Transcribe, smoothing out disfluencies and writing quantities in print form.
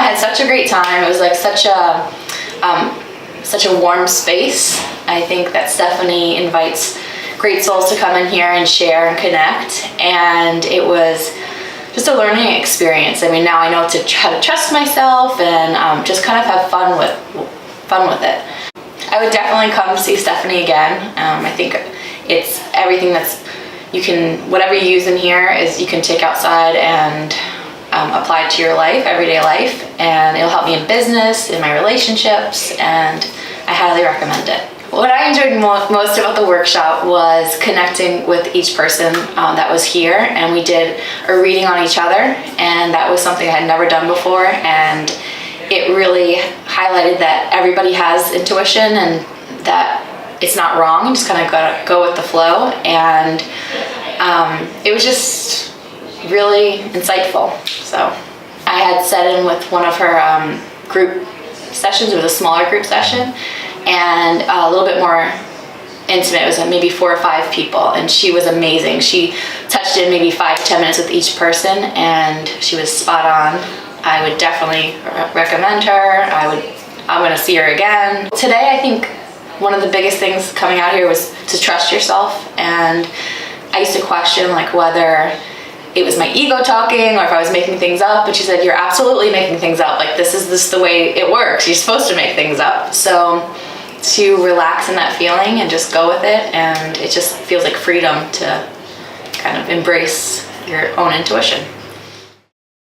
had such a great time. It was like such a warm space. I think that Stephanie invites great souls to come in here and share and connect, and it was just a learning experience. I mean, now I know how to trust myself and just kind of have fun with it. I would definitely come see Stephanie again. I think it's everything whatever you use in here is you can take outside and apply it to your life, everyday life, and it'll help me in business, in my relationships, and I highly recommend it. What I enjoyed most about the workshop was connecting with each person that was here, and we did a reading on each other, and that was something I had never done before, and it really highlighted that everybody has intuition and that it's not wrong. You just kind of gotta go with the flow, and it was just really insightful. So I had set in with one of her group sessions. It was a smaller group session and a little bit more intimate. It was maybe 4 or 5 people, and she was amazing. She touched in maybe 5-10 minutes with each person, and she was spot on. I would definitely recommend her. I'm gonna see her again. Today, I think one of the biggest things coming out here was to trust yourself, and I used to question like whether it was my ego talking or if I was making things up, but she said, you're absolutely making things up. Like, this is the way it works. You're supposed to make things up. So to relax in that feeling and just go with it, and it just feels like freedom to kind of embrace your own intuition.